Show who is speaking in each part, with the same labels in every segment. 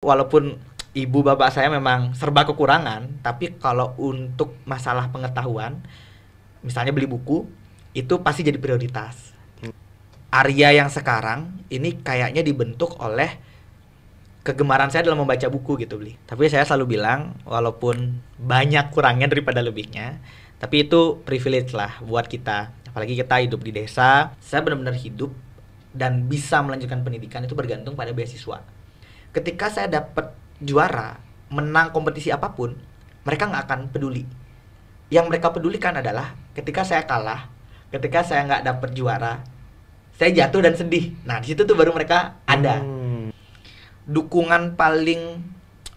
Speaker 1: walaupun ibu bapak saya memang serba kekurangan, tapi kalau untuk masalah pengetahuan, misalnya beli buku, itu pasti jadi prioritas. Arya yang sekarang ini kayaknya dibentuk oleh kegemaran saya dalam membaca buku gitu, Bli. Tapi saya selalu bilang, walaupun banyak kurangnya daripada lebihnya, tapi itu privilege lah buat kita. Apalagi kita hidup di desa, saya benar-benar hidup dan bisa melanjutkan pendidikan itu bergantung pada beasiswa. Ketika saya dapat juara, menang kompetisi apapun, mereka nggak akan peduli. Yang mereka pedulikan adalah ketika saya kalah, ketika saya nggak dapat juara, saya jatuh dan sedih. Nah, di situ tuh baru mereka ada. Dukungan paling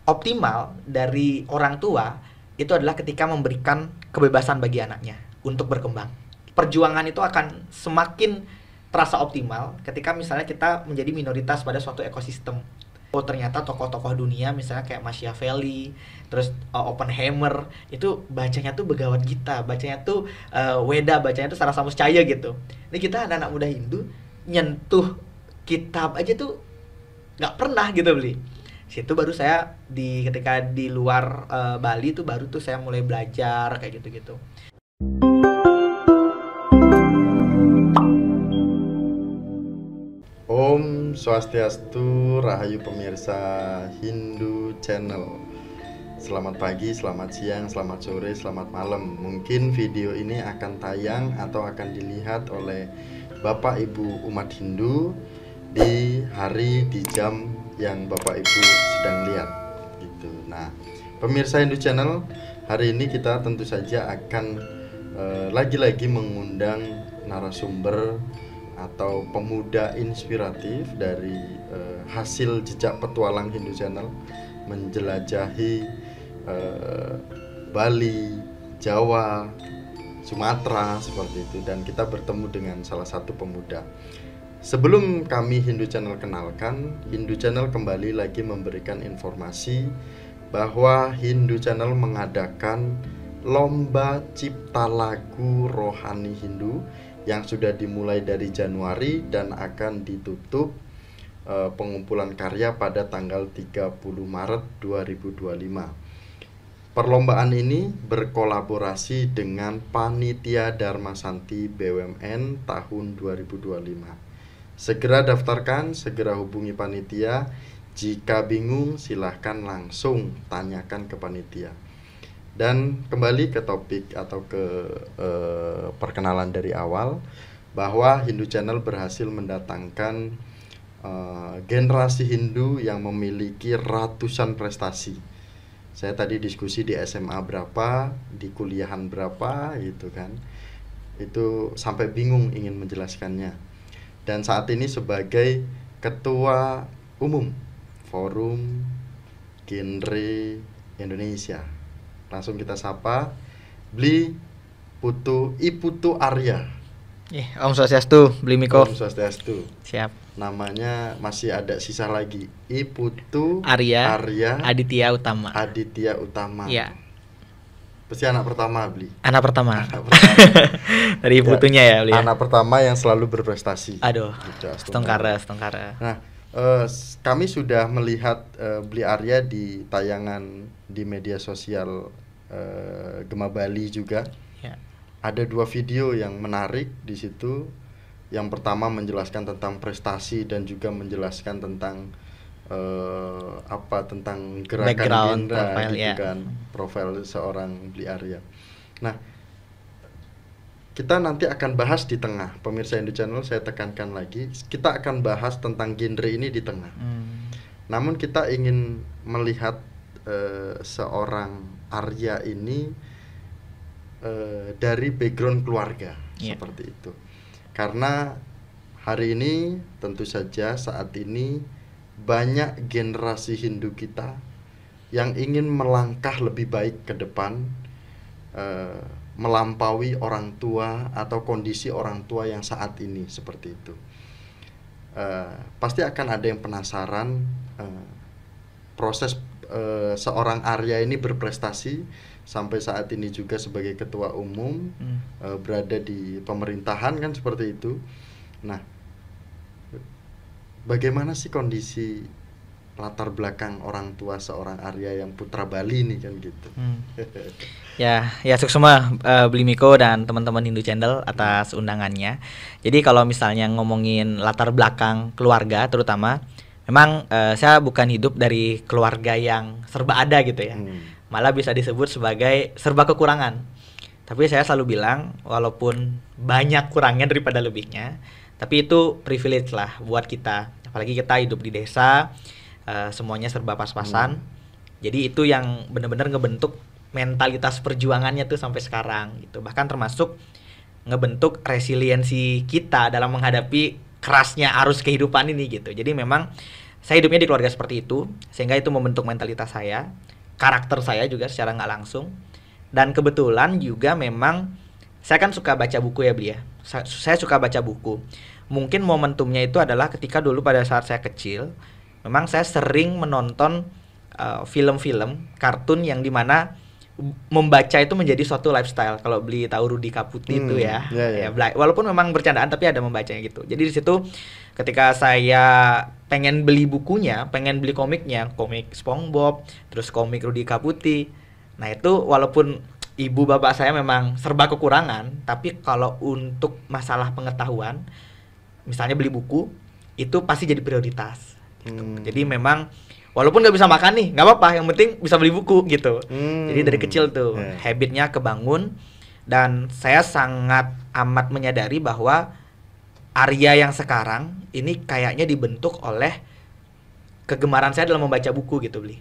Speaker 1: optimal dari orang tua itu adalah ketika memberikan kebebasan bagi anaknya untuk berkembang. Perjuangan itu akan semakin terasa optimal ketika misalnya kita menjadi minoritas pada suatu ekosistem. Oh, ternyata tokoh-tokoh dunia misalnya kayak Machiavelli, terus Oppenheimer, itu bacanya tuh Bhagavad Gita, bacanya tuh Weda, bacanya tuh Sarasa Muscaya gitu. Ini kita anak-anak muda Hindu nyentuh kitab aja tuh nggak pernah gitu, Beli. Situ baru saya ketika di luar Bali tuh baru tuh saya mulai belajar kayak gitu-gitu.
Speaker 2: Om Swastiastu, Rahayu pemirsa Hindu Channel. Selamat pagi, selamat siang, selamat sore, selamat malam. Mungkin video ini akan tayang atau akan dilihat oleh Bapak Ibu umat Hindu di hari, di jam yang Bapak Ibu sedang lihat gitu. Nah, pemirsa Hindu Channel, hari ini kita tentu saja akan lagi-lagi mengundang narasumber atau pemuda inspiratif dari hasil jejak petualang Hindu Channel menjelajahi Bali, Jawa, Sumatera seperti itu, dan kita bertemu dengan salah satu pemuda. Sebelum kami Hindu Channel kenalkan, Hindu Channel kembali lagi memberikan informasi bahwa Hindu Channel mengadakan lomba cipta lagu rohani Hindu yang sudah dimulai dari Januari dan akan ditutup pengumpulan karya pada tanggal 30 Maret 2025. Perlombaan ini berkolaborasi dengan Panitia Dharma Santi BUMN tahun 2025. Segera daftarkan, segera hubungi panitia. Jika bingung, silahkan langsung tanyakan ke panitia. Dan kembali ke topik atau ke perkenalan dari awal, bahwa Hindu Channel berhasil mendatangkan generasi Hindu yang memiliki ratusan prestasi. Saya tadi diskusi di SMA berapa, di kuliahan berapa gitu kan. Itu sampai bingung ingin menjelaskannya. Dan saat ini sebagai Ketua Umum Forum Genre Indonesia. Langsung kita sapa Bli Putu Iputu Arya.
Speaker 1: Om Swastiastu, Bli Miko.
Speaker 2: Om Swastiastu.
Speaker 1: Siap.
Speaker 2: Namanya masih ada sisa lagi. Iputu
Speaker 1: Arya
Speaker 2: Aditya
Speaker 1: Utama. Iya.
Speaker 2: Pasti anak pertama, Bli.
Speaker 1: Anak pertama.
Speaker 2: Anak pertama.
Speaker 1: Dari ibutunya ya, Bli.
Speaker 2: Anak pertama yang selalu berprestasi.
Speaker 1: Aduh. Setengkara.
Speaker 2: Nah, kami sudah melihat Bli Arya di tayangan di media sosial Gema Bali juga.
Speaker 1: Ya.
Speaker 2: Ada 2 video yang menarik di situ. Yang pertama menjelaskan tentang prestasi dan juga menjelaskan tentang tentang gerakan genre
Speaker 1: profile,
Speaker 2: gitu kan, profil seorang Bli Arya. Nah, kita nanti akan bahas di tengah, pemirsa Hindu Channel, saya tekankan lagi, kita akan bahas tentang genre ini di tengah. Namun kita ingin melihat seorang Arya ini dari background keluarga, seperti itu. Karena hari ini tentu saja saat ini banyak generasi Hindu kita yang ingin melangkah lebih baik ke depan, melampaui orang tua atau kondisi orang tua yang saat ini seperti itu. Pasti akan ada yang penasaran proses seorang Arya ini berprestasi sampai saat ini juga sebagai ketua umum, berada di pemerintahan kan seperti itu. Nah, bagaimana sih kondisi latar belakang orang tua seorang Arya yang putra Bali nih kan gitu.
Speaker 1: Ya Suksma, Beli Miko dan teman-teman Hindu Channel atas undangannya. Jadi kalau misalnya ngomongin latar belakang keluarga terutama, memang saya bukan hidup dari keluarga yang serba ada gitu ya. Malah bisa disebut sebagai serba kekurangan. Tapi saya selalu bilang, walaupun banyak kurangnya daripada lebihnya, tapi itu privilege lah buat kita. Apalagi kita hidup di desa, semuanya serba pas-pasan. Jadi itu yang benar-benar ngebentuk mentalitas perjuangannya tuh sampai sekarang gitu. Bahkan termasuk ngebentuk resiliensi kita dalam menghadapi kerasnya arus kehidupan ini gitu. Jadi memang saya hidupnya di keluarga seperti itu, sehingga itu membentuk mentalitas saya, karakter saya juga secara nggak langsung. Dan kebetulan juga memang saya kan suka baca buku ya Beli ya. Saya suka baca buku. Mungkin momentumnya itu adalah ketika dulu pada saat saya kecil, memang saya sering menonton film-film kartun yang dimana membaca itu menjadi suatu lifestyle. Kalau Beli tahu Rudi Kaputi itu ya, walaupun memang bercandaan tapi ada membacanya gitu. Jadi di situ ketika saya pengen beli bukunya, pengen beli komiknya, komik SpongeBob, terus komik Rudi Kaputi. Nah itu walaupun ibu bapak saya memang serba kekurangan, tapi kalau untuk masalah pengetahuan, misalnya beli buku, itu pasti jadi prioritas. Gitu. Jadi memang walaupun nggak bisa makan nih, nggak apa-apa, yang penting bisa beli buku gitu. Jadi dari kecil tuh habitnya kebangun, dan saya sangat amat menyadari bahwa Arya yang sekarang ini kayaknya dibentuk oleh kegemaran saya dalam membaca buku gitu Beli.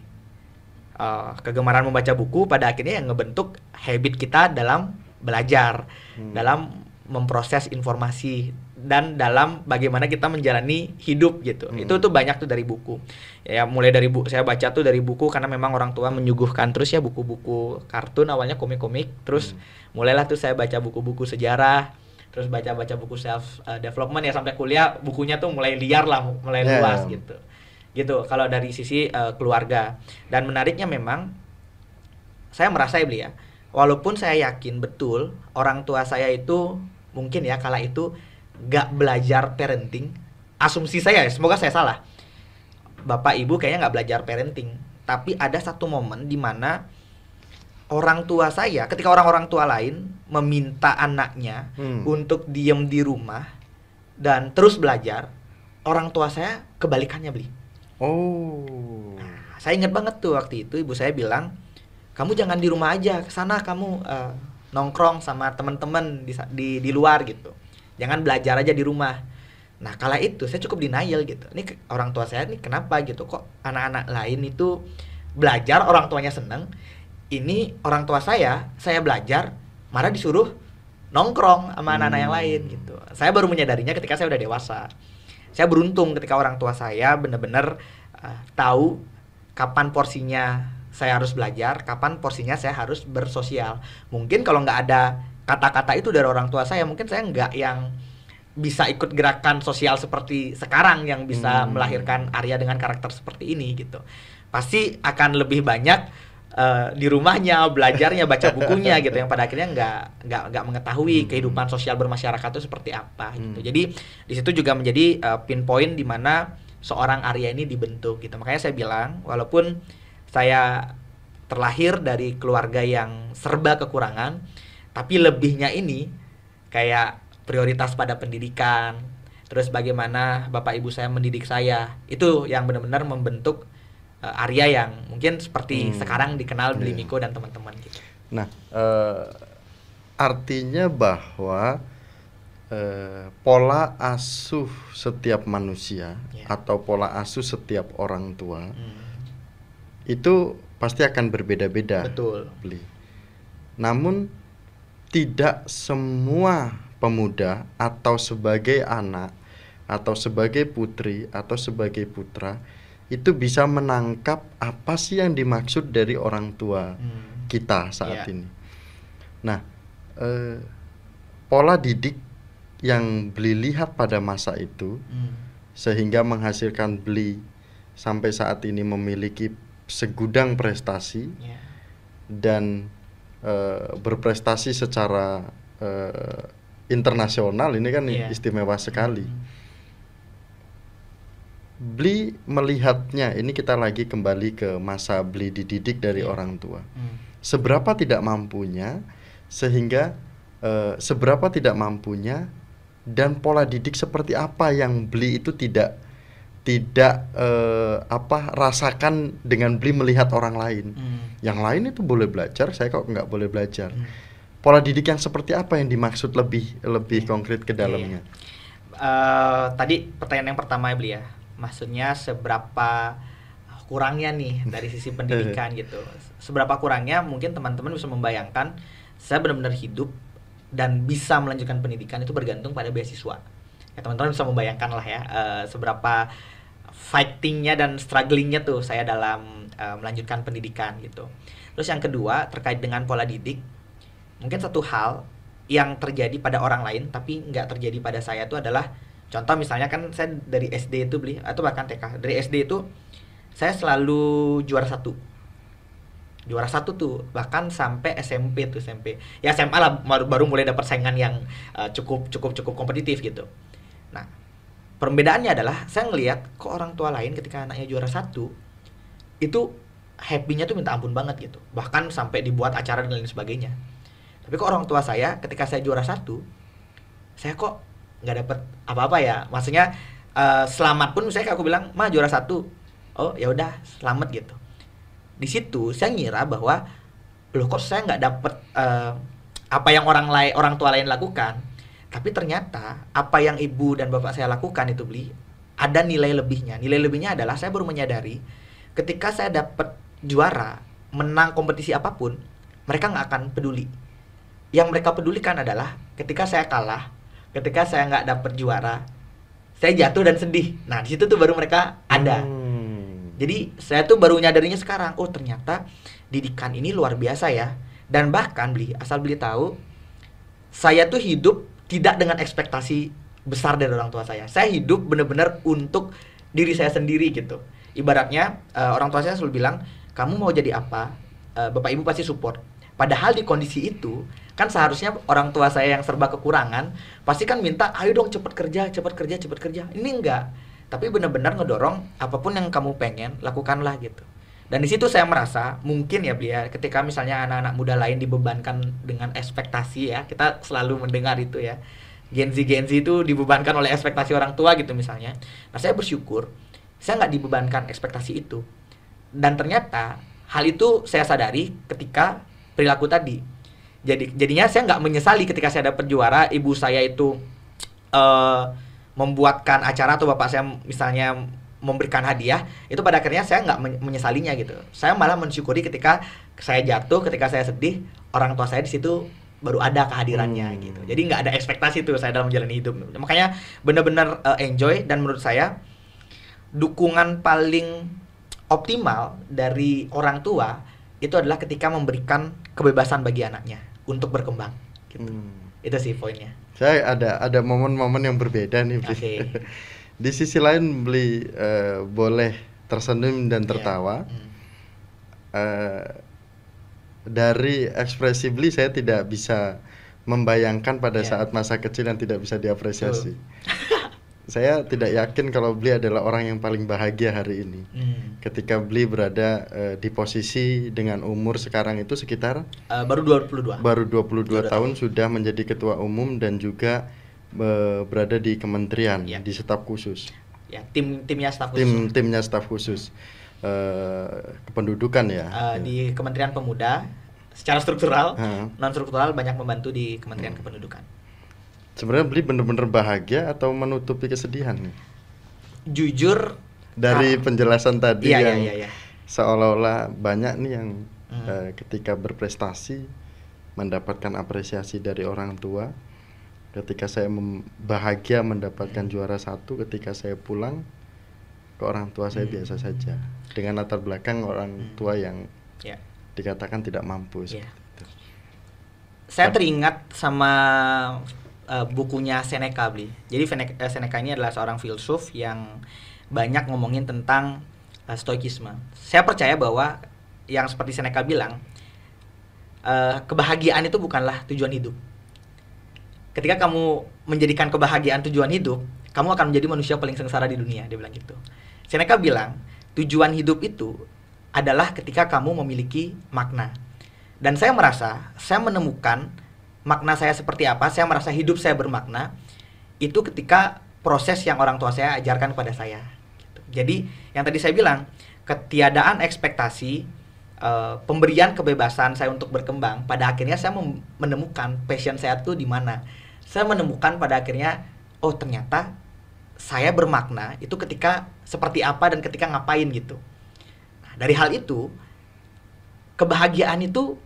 Speaker 1: Kegemaran membaca buku pada akhirnya yang ngebentuk habit kita dalam belajar, dalam memproses informasi, dan dalam bagaimana kita menjalani hidup gitu. Itu tuh banyak tuh dari buku. Ya mulai dari saya baca tuh dari buku karena memang orang tua menyuguhkan terus ya buku-buku kartun, awalnya komik-komik, terus mulailah tuh saya baca buku-buku sejarah, terus baca-baca buku self development ya, sampai kuliah bukunya tuh mulai liar lah, mulai luas gitu. Gitu kalau dari sisi keluarga. Dan menariknya memang saya merasa ya Beli ya, walaupun saya yakin betul orang tua saya itu mungkin ya kala itu gak belajar parenting, asumsi saya ya, semoga saya salah, bapak ibu kayaknya gak belajar parenting, tapi ada satu momen di mana orang tua saya, ketika orang-orang tua lain meminta anaknya untuk diem di rumah dan terus belajar, orang tua saya kebalikannya Beli. Nah, saya ingat banget tuh waktu itu ibu saya bilang, kamu jangan di rumah aja, kesana kamu nongkrong sama teman-teman di luar gitu, jangan belajar aja di rumah. Nah kala itu saya cukup denial gitu, ini orang tua saya nih kenapa gitu, kok anak-anak lain itu belajar orang tuanya seneng, ini orang tua saya belajar malah disuruh nongkrong sama anak-anak yang lain gitu. Saya baru menyadarinya ketika saya udah dewasa. Saya beruntung ketika orang tua saya benar-benar tahu kapan porsinya saya harus belajar, kapan porsinya saya harus bersosial. Mungkin kalau nggak ada kata-kata itu dari orang tua saya, mungkin saya nggak yang bisa ikut gerakan sosial seperti sekarang yang bisa melahirkan Arya dengan karakter seperti ini gitu. Pasti akan lebih banyak di rumahnya belajarnya, baca bukunya gitu, yang pada akhirnya nggak mengetahui kehidupan sosial bermasyarakat itu seperti apa gitu. Jadi di situ juga menjadi pinpoint di mana seorang Arya ini dibentuk gitu. Makanya saya bilang walaupun saya terlahir dari keluarga yang serba kekurangan, tapi lebihnya ini kayak prioritas pada pendidikan, terus bagaimana bapak ibu saya mendidik saya, itu yang benar-benar membentuk Arya yang mungkin seperti sekarang dikenal Beli Miko dan teman-teman gitu.
Speaker 2: Nah, artinya bahwa pola asuh setiap manusia atau pola asuh setiap orang tua itu pasti akan berbeda-beda.
Speaker 1: Betul.
Speaker 2: Beli. Namun tidak semua pemuda atau sebagai anak atau sebagai putri atau sebagai putra itu bisa menangkap apa sih yang dimaksud dari orang tua kita saat ini. Nah, pola didik yang Beli lihat pada masa itu sehingga menghasilkan Beli sampai saat ini memiliki segudang prestasi dan berprestasi secara internasional, ini kan istimewa sekali. Beli melihatnya, ini kita lagi kembali ke masa Beli dididik dari orang tua. Seberapa tidak mampunya, sehingga seberapa tidak mampunya dan pola didik seperti apa yang Beli itu tidak rasakan dengan Beli melihat orang lain. Yang lain itu boleh belajar, saya kok nggak boleh belajar. Pola didik yang seperti apa yang dimaksud lebih konkret ke dalamnya?
Speaker 1: Tadi pertanyaan yang pertama ya Beli ya, maksudnya seberapa kurangnya nih dari sisi pendidikan gitu. Seberapa kurangnya mungkin teman-teman bisa membayangkan saya benar-benar hidup dan bisa melanjutkan pendidikan itu bergantung pada beasiswa. Ya teman-teman bisa membayangkan lah ya seberapa fightingnya dan strugglingnya tuh saya dalam melanjutkan pendidikan gitu. Terus yang kedua terkait dengan pola didik, mungkin satu hal yang terjadi pada orang lain tapi nggak terjadi pada saya itu adalah, contoh misalnya kan saya dari SD itu Beli, atau bahkan TK, dari SD itu saya selalu juara satu tuh, bahkan sampai SMP ya SMA lah baru mulai dapat saingan yang cukup kompetitif gitu. Nah perbedaannya adalah saya ngelihat kok orang tua lain ketika anaknya juara satu itu happy-nya tuh minta ampun banget gitu, bahkan sampai dibuat acara dan lain sebagainya. Tapi kok orang tua saya ketika saya juara satu, saya kok nggak dapet apa-apa ya, maksudnya selamat pun saya aku bilang mah juara satu, oh ya udah selamat gitu. Di situ saya ngira bahwa loh kok saya nggak dapet apa yang orang tua lain lakukan, tapi ternyata apa yang ibu dan bapak saya lakukan itu Beli ada nilai lebihnya. Nilai lebihnya adalah saya baru menyadari ketika saya dapet juara, menang kompetisi apapun, mereka nggak akan peduli. Yang mereka pedulikan adalah ketika saya kalah, ketika saya nggak dapet juara, saya jatuh dan sedih. Nah di situ tuh baru mereka ada. Jadi saya tuh baru nyadarinya sekarang, oh ternyata didikan ini luar biasa ya. Dan bahkan Beli, asal Beli tahu, saya tuh hidup tidak dengan ekspektasi besar dari orang tua saya. Saya hidup benar-benar untuk diri saya sendiri gitu. Ibaratnya orang tua saya selalu bilang, kamu mau jadi apa, bapak ibu pasti support. Padahal di kondisi itu kan seharusnya orang tua saya yang serba kekurangan pasti kan minta, ayo dong cepet kerja. Ini enggak, tapi benar-benar ngedorong apapun yang kamu pengen lakukanlah gitu. Dan di situ saya merasa mungkin ya Beli ya, ketika misalnya anak-anak muda lain dibebankan dengan ekspektasi ya, kita selalu mendengar itu ya, Gen Z itu dibebankan oleh ekspektasi orang tua gitu misalnya. Nah saya bersyukur saya nggak dibebankan ekspektasi itu, dan ternyata hal itu saya sadari ketika perilaku tadi. Jadinya saya nggak menyesali ketika saya dapat juara, ibu saya itu membuatkan acara atau bapak saya misalnya memberikan hadiah, itu pada akhirnya saya nggak menyesalinya gitu. Saya malah mensyukuri ketika saya jatuh, ketika saya sedih, orang tua saya di situ baru ada kehadirannya gitu. Jadi nggak ada ekspektasi tuh saya dalam menjalani hidup. Makanya benar-benar enjoy, dan menurut saya dukungan paling optimal dari orang tua itu adalah ketika memberikan kebebasan bagi anaknya untuk berkembang gitu. Itu sih poinnya.
Speaker 2: Saya ada momen-momen yang berbeda nih Beli.
Speaker 1: Okay.
Speaker 2: Di sisi lain Beli boleh tersenyum dan tertawa. Dari ekspresi Beli saya tidak bisa membayangkan pada saat masa kecil yang tidak bisa diapresiasi. Saya tidak yakin kalau Beli adalah orang yang paling bahagia hari ini. Ketika Beli berada di posisi dengan umur sekarang itu sekitar
Speaker 1: baru 22.
Speaker 2: Baru 22 tahun sudah menjadi ketua umum dan juga berada di kementerian, di staf khusus.
Speaker 1: Ya, timnya staf khusus.
Speaker 2: Timnya staf khusus. Kependudukan ya.
Speaker 1: Di Kementerian Pemuda secara struktural, non struktural banyak membantu di Kementerian Kependudukan.
Speaker 2: Sebenarnya Beli benar-benar bahagia atau menutupi kesedihan nih?
Speaker 1: Jujur
Speaker 2: dari penjelasan tadi
Speaker 1: iya.
Speaker 2: Seolah-olah banyak nih yang ketika berprestasi mendapatkan apresiasi dari orang tua. Ketika saya bahagia mendapatkan juara satu, ketika saya pulang ke orang tua saya biasa saja, dengan latar belakang orang tua yang dikatakan tidak mampu seperti itu.
Speaker 1: Saya teringat sama bukunya Seneca Beli. Jadi Seneca ini adalah seorang filsuf yang banyak ngomongin tentang stoikisme. Saya percaya bahwa yang seperti Seneca bilang, kebahagiaan itu bukanlah tujuan hidup. Ketika kamu menjadikan kebahagiaan tujuan hidup, kamu akan menjadi manusia paling sengsara di dunia, dia bilang gitu. Seneca bilang, tujuan hidup itu adalah ketika kamu memiliki makna. Dan saya merasa, saya menemukan makna saya seperti apa, saya merasa hidup saya bermakna, itu ketika proses yang orang tua saya ajarkan kepada saya. Jadi, yang tadi saya bilang, ketiadaan ekspektasi, pemberian kebebasan saya untuk berkembang, pada akhirnya saya menemukan passion saya tuh di mana. Saya menemukan pada akhirnya, oh ternyata saya bermakna itu ketika seperti apa dan ketika ngapain gitu. Nah, dari hal itu, kebahagiaan itu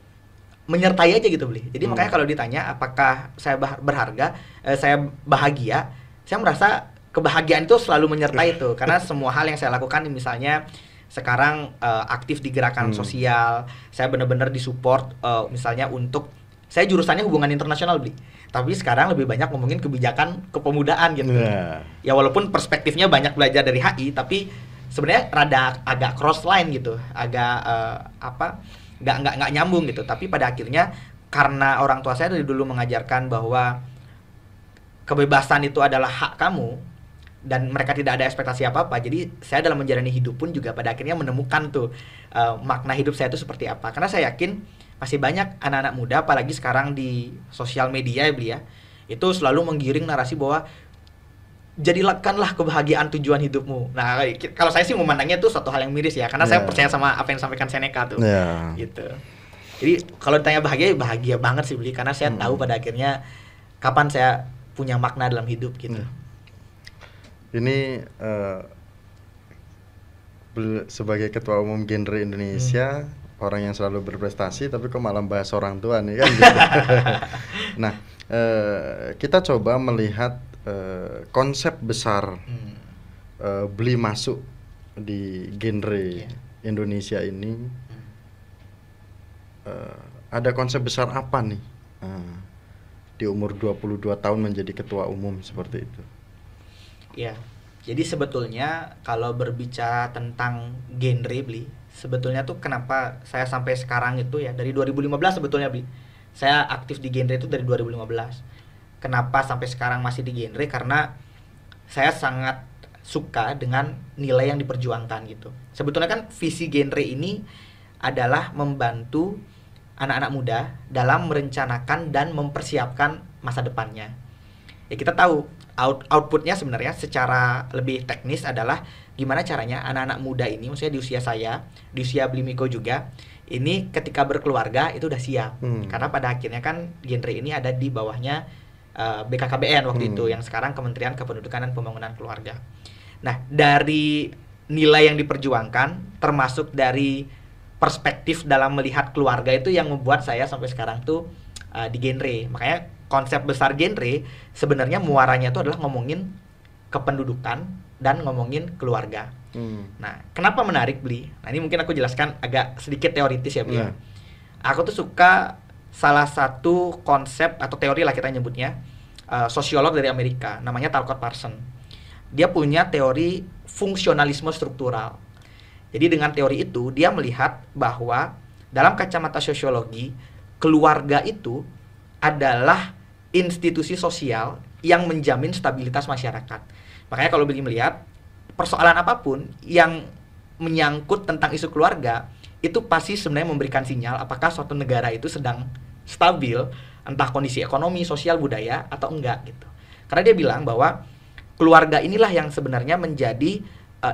Speaker 1: menyertai aja gitu, Bli. Jadi makanya kalau ditanya apakah saya berharga, saya bahagia, saya merasa kebahagiaan itu selalu menyertai itu. Karena semua hal yang saya lakukan, misalnya sekarang aktif di gerakan sosial, saya benar-benar disupport, misalnya untuk, saya jurusannya hubungan internasional, Bli. Tapi sekarang lebih banyak ngomongin kebijakan kepemudaan gitu. Ya walaupun perspektifnya banyak belajar dari HI, tapi sebenarnya rada agak cross line gitu, agak nggak nyambung gitu. Tapi pada akhirnya karena orang tua saya dari dulu mengajarkan bahwa kebebasan itu adalah hak kamu dan mereka tidak ada ekspektasi apa-apa, jadi saya dalam menjalani hidup pun juga pada akhirnya menemukan tuh makna hidup saya itu seperti apa. Karena saya yakin masih banyak anak-anak muda, apalagi sekarang di sosial media ya, Bli ya, itu selalu menggiring narasi bahwa jadikanlah kebahagiaan tujuan hidupmu. Nah, kalau saya sih memandangnya itu suatu hal yang miris ya, karena saya percaya sama apa yang disampaikan Seneca tuh. Gitu. Jadi kalau ditanya bahagia, bahagia banget sih, Bli, karena saya tahu pada akhirnya kapan saya punya makna dalam hidup gitu.
Speaker 2: Ini sebagai ketua umum genre Indonesia, orang yang selalu berprestasi, tapi kok malah bahas orang tua nih kan gitu. Nah, kita coba melihat konsep besar Bli masuk di genre Indonesia ini. Ada konsep besar apa nih di umur 22 tahun menjadi ketua umum seperti itu?
Speaker 1: Ya, jadi sebetulnya kalau berbicara tentang genre, Bli, sebetulnya tuh kenapa saya sampai sekarang itu ya, dari 2015 sebetulnya, Bli, saya aktif di genre itu dari 2015. Kenapa sampai sekarang masih di genre? Karena saya sangat suka dengan nilai yang diperjuangkan gitu. Sebetulnya kan visi genre ini adalah membantu anak-anak muda dalam merencanakan dan mempersiapkan masa depannya. Ya kita tahu outputnya sebenarnya secara lebih teknis adalah gimana caranya anak-anak muda ini, maksudnya di usia saya, di usia Bli Miko juga, ini ketika berkeluarga itu udah siap. Karena pada akhirnya kan genre ini ada di bawahnya BKKBN waktu itu, yang sekarang Kementerian Kependudukan dan Pembangunan Keluarga. Nah, dari nilai yang diperjuangkan, termasuk dari perspektif dalam melihat keluarga, itu yang membuat saya sampai sekarang tuh di genre. Makanya konsep besar genre sebenarnya muaranya itu adalah ngomongin kependudukan dan ngomongin keluarga. Nah, kenapa menarik, Bli? Nah, ini mungkin aku jelaskan agak sedikit teoritis ya, Bli. Aku tuh suka salah satu konsep atau teori lah kita nyebutnya, sosiolog dari Amerika, namanya Talcott Parsons. Dia punya teori fungsionalisme struktural. Jadi dengan teori itu dia melihat bahwa dalam kacamata sosiologi, keluarga itu adalah institusi sosial yang menjamin stabilitas masyarakat. Makanya kalau begini melihat, persoalan apapun yang menyangkut tentang isu keluarga, itu pasti sebenarnya memberikan sinyal apakah suatu negara itu sedang stabil, entah kondisi ekonomi, sosial, budaya, atau enggak gitu. Karena dia bilang bahwa keluarga inilah yang sebenarnya menjadi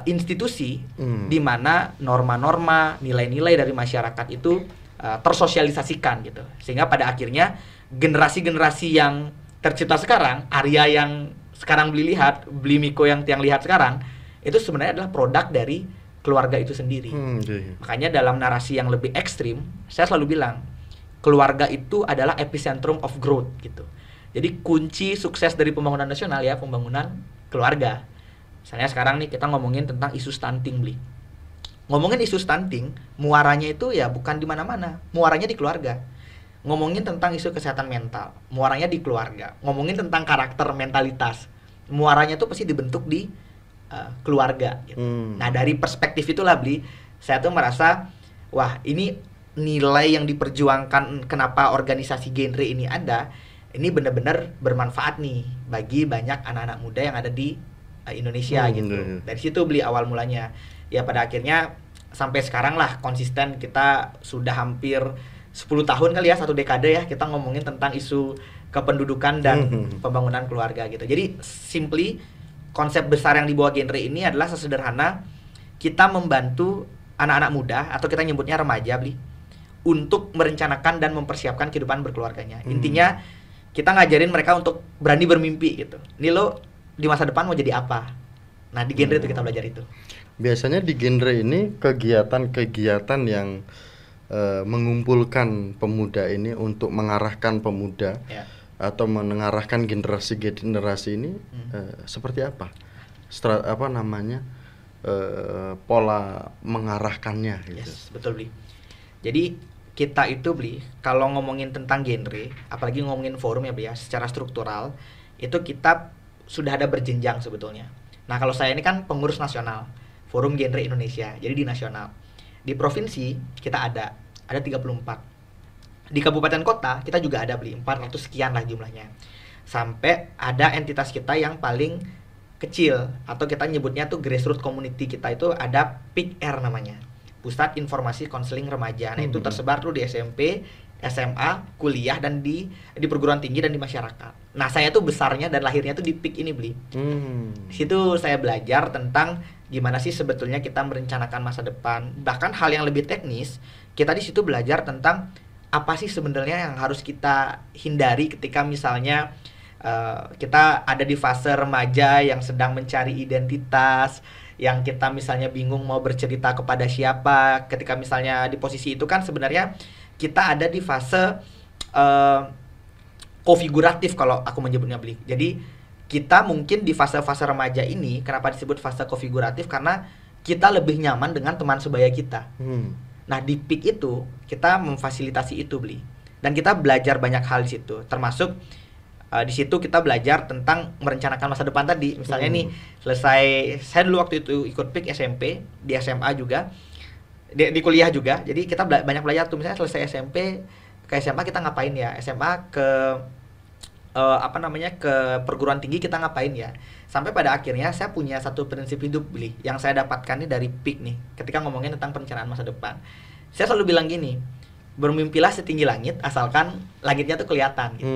Speaker 1: institusi di mana norma-norma, nilai-nilai dari masyarakat itu tersosialisasikan gitu. Sehingga pada akhirnya generasi-generasi yang tercipta sekarang, Arya yang sekarang Bli lihat, Bli Miko yang tiang lihat sekarang, itu sebenarnya adalah produk dari keluarga itu sendiri. Makanya dalam narasi yang lebih ekstrim, saya selalu bilang, keluarga itu adalah epicentrum of growth gitu. Jadi kunci sukses dari pembangunan nasional ya, pembangunan keluarga. Misalnya sekarang nih kita ngomongin tentang isu stunting, Bli. Ngomongin isu stunting, muaranya itu ya bukan di mana-mana, muaranya di keluarga. Ngomongin tentang isu kesehatan mental, muaranya di keluarga. Ngomongin tentang karakter, mentalitas, muaranya itu pasti dibentuk di keluarga gitu. Nah, dari perspektif itulah, Bli, saya tuh merasa wah, ini nilai yang diperjuangkan, kenapa organisasi genre ini ada, ini benar-benar bermanfaat nih bagi banyak anak-anak muda yang ada di Indonesia gitu.
Speaker 2: Indonesia.
Speaker 1: Dari situ beli awal mulanya. Ya pada akhirnya sampai sekarang lah konsisten, kita sudah hampir 10 tahun kali ya, 1 dekade ya, kita ngomongin tentang isu kependudukan dan pembangunan keluarga gitu. Jadi simply konsep besar yang dibawa genre ini adalah sesederhana kita membantu anak-anak muda atau kita nyebutnya remaja beli untuk merencanakan dan mempersiapkan kehidupan berkeluarganya. Intinya kita ngajarin mereka untuk berani bermimpi gitu. Ini lo di masa depan mau jadi apa? Nah di genre itu kita belajar itu.
Speaker 2: Biasanya di genre ini kegiatan-kegiatan yang mengumpulkan pemuda ini untuk mengarahkan pemuda atau mengarahkan generasi ini seperti apa? Pola mengarahkannya gitu.
Speaker 1: Yes, betul beli. Jadi kita itu beli kalau ngomongin tentang genre, apalagi ngomongin forum ya beli ya, secara struktural itu kita sudah ada berjenjang sebetulnya. Nah kalau saya ini kan pengurus nasional Forum Genre Indonesia, jadi di nasional. Di provinsi kita ada 34. Di kabupaten kota kita juga ada beli 400 sekian lah jumlahnya. Sampai ada entitas kita yang paling kecil atau kita nyebutnya tuh grassroots community kita itu ada PIKR namanya. Pusat Informasi Konseling Remaja. Nah, itu tersebar tuh di SMP, SMA, kuliah dan di perguruan tinggi dan di masyarakat. Nah, saya tuh besarnya dan lahirnya tuh di PIK ini beli. Di situ saya belajar tentang gimana sih sebetulnya kita merencanakan masa depan. Bahkan hal yang lebih teknis, kita di situ belajar tentang apa sih sebenarnya yang harus kita hindari ketika misalnya kita ada di fase remaja yang sedang mencari identitas, yang kita misalnya bingung mau bercerita kepada siapa. Ketika misalnya di posisi itu kan sebenarnya kita ada di fase konfiguratif kalau aku menyebutnya beli. Jadi kita mungkin di fase-fase remaja ini, kenapa disebut fase konfiguratif? Karena kita lebih nyaman dengan teman sebaya kita. Nah di PIK itu kita memfasilitasi itu beli, dan kita belajar banyak hal di situ, termasuk di situ kita belajar tentang merencanakan masa depan tadi. Misalnya nih selesai, saya dulu waktu itu ikut PIK SMP, di SMA juga, di kuliah juga. Jadi kita banyak belajar tuh, misalnya selesai SMP ke SMA kita ngapain ya, SMA ke ke perguruan tinggi kita ngapain ya. Sampai pada akhirnya saya punya satu prinsip hidup beli yang saya dapatkan nih dari PIK nih, ketika ngomongin tentang perencanaan masa depan. Saya selalu bilang gini, bermimpilah setinggi langit asalkan langitnya tuh kelihatan gitu.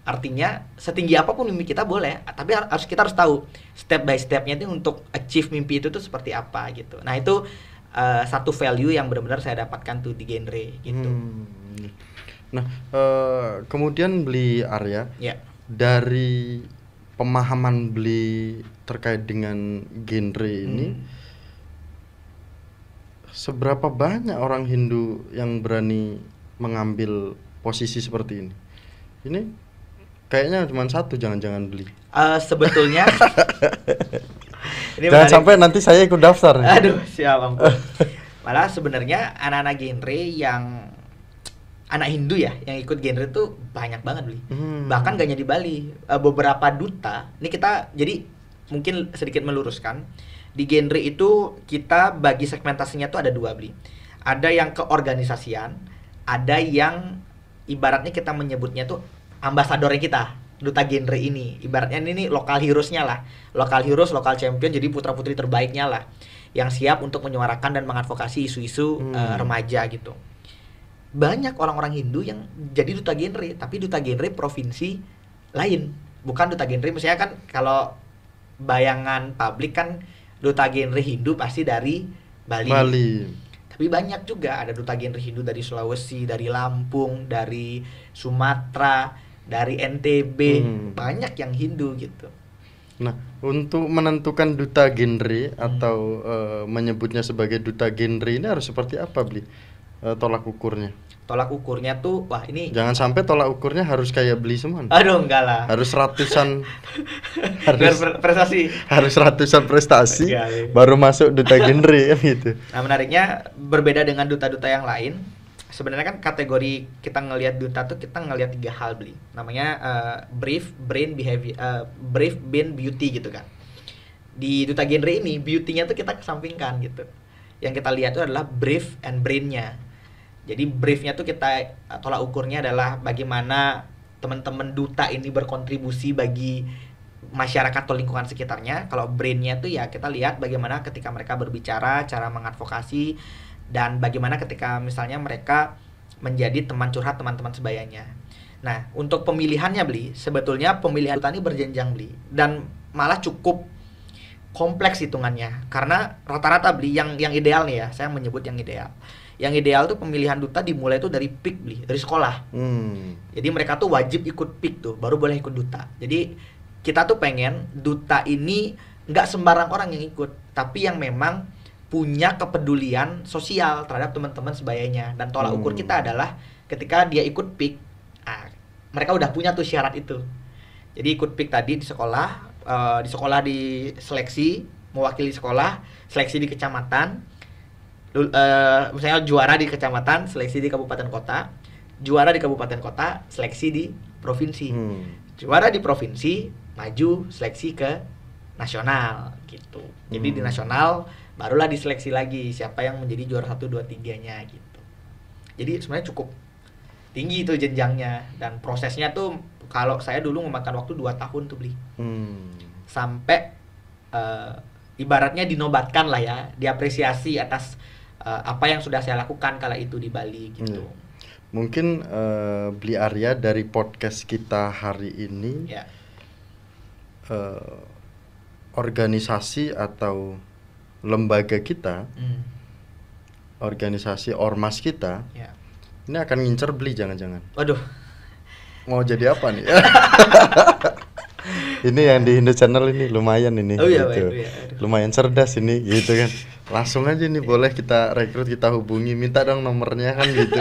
Speaker 1: Artinya setinggi apapun mimpi kita boleh, tapi kita harus tahu step by stepnya itu untuk achieve mimpi itu tuh seperti apa gitu. Nah itu satu value yang benar-benar saya dapatkan tuh di genre gitu.
Speaker 2: Nah, kemudian beli Arya, dari pemahaman beli terkait dengan genre ini, seberapa banyak orang Hindu yang berani mengambil posisi seperti ini? Ini kayaknya cuma satu, jangan-jangan beli.
Speaker 1: Sebetulnya
Speaker 2: ini jangan menarik. Sampai nanti saya ikut daftar.
Speaker 1: Aduh, siap ampun. Malah sebenarnya anak-anak genre yang anak Hindu ya yang ikut genre itu banyak banget beli. Bahkan gak hanya di Bali, beberapa duta. Ini kita jadi mungkin sedikit meluruskan. Di genre itu kita bagi segmentasinya tuh ada dua beli. Ada yang keorganisasian, ada yang ibaratnya kita menyebutnya tuh ambasadornya kita, duta genre ini. Ibaratnya ini lokal heroes-nya lah. Lokal heroes, lokal champion, jadi putra-putri terbaiknya lah. Yang siap untuk menyuarakan dan mengadvokasi isu-isu remaja gitu. Banyak orang-orang Hindu yang jadi duta genre, tapi duta genre provinsi lain, bukan duta genre. Misalnya kan kalau bayangan publik kan duta genre Hindu pasti dari Bali. Tapi banyak juga ada duta genre Hindu dari Sulawesi, dari Lampung, dari Sumatera, dari NTB, banyak yang Hindu gitu.
Speaker 2: Nah, untuk menentukan duta genre atau menyebutnya sebagai duta genre ini harus seperti apa beli? Tolak ukurnya?
Speaker 1: Tolak ukurnya tuh, wah ini
Speaker 2: jangan sampai tolak ukurnya harus kayak beli semua.
Speaker 1: Aduh, enggak lah.
Speaker 2: Harus ratusan
Speaker 1: prestasi.
Speaker 2: Harus ratusan prestasi baru masuk duta genre gitu.
Speaker 1: Nah, menariknya berbeda dengan duta-duta yang lain. Sebenarnya kan kategori kita ngelihat duta tuh kita ngelihat 3 hal beli. Namanya brief, brain, behavior, brief, brain, beauty gitu kan. Di duta genre ini beauty-nya tuh kita kesampingkan gitu. Yang kita lihat itu adalah brief and brain-nya. Jadi briefnya tuh kita tolak ukurnya adalah bagaimana teman-teman duta ini berkontribusi bagi masyarakat atau lingkungan sekitarnya. Kalau brainnya tuh ya kita lihat bagaimana ketika mereka berbicara, cara mengadvokasi, dan bagaimana ketika misalnya mereka menjadi teman curhat teman-teman sebayanya. Nah, untuk pemilihannya Bli, sebetulnya pemilihan duta ini berjenjang Bli, dan malah cukup kompleks hitungannya. Karena rata-rata Bli yang ideal nih ya, saya menyebut yang ideal. Yang ideal tuh pemilihan duta dimulai tuh dari PIK Bli, dari sekolah. Jadi mereka tuh wajib ikut PIK tuh, baru boleh ikut duta. Jadi kita tuh pengen duta ini nggak sembarang orang yang ikut, tapi yang memang punya kepedulian sosial terhadap teman-teman sebayanya. Dan tolak ukur kita adalah ketika dia ikut PIK, mereka udah punya tuh syarat itu. Jadi ikut PIK tadi di sekolah diseleksi, mewakili sekolah, seleksi di kecamatan, misalnya juara di kecamatan, seleksi di kabupaten kota, juara di kabupaten kota, seleksi di provinsi, juara di provinsi, maju seleksi ke nasional gitu. Jadi di nasional barulah diseleksi lagi siapa yang menjadi juara 1, 2, 3-nya gitu. Jadi sebenarnya cukup tinggi itu jenjangnya, dan prosesnya tuh kalau saya dulu memakan waktu 2 tahun tuh Bli. Sampai ibaratnya dinobatkan lah ya, diapresiasi atas apa yang sudah saya lakukan kala itu di Bali gitu.
Speaker 2: Mungkin Bli Arya dari podcast kita hari ini, organisasi atau lembaga kita, organisasi ormas kita, ini akan ngincer Bli jangan-jangan.
Speaker 1: Waduh.
Speaker 2: Mau jadi apa nih? Ini yang di Indo Channel ini lumayan ini.
Speaker 1: Oh iya,
Speaker 2: gitu.
Speaker 1: iya.
Speaker 2: Lumayan cerdas ini gitu kan. Langsung aja nih boleh kita rekrut, kita hubungi, minta dong nomornya kan gitu.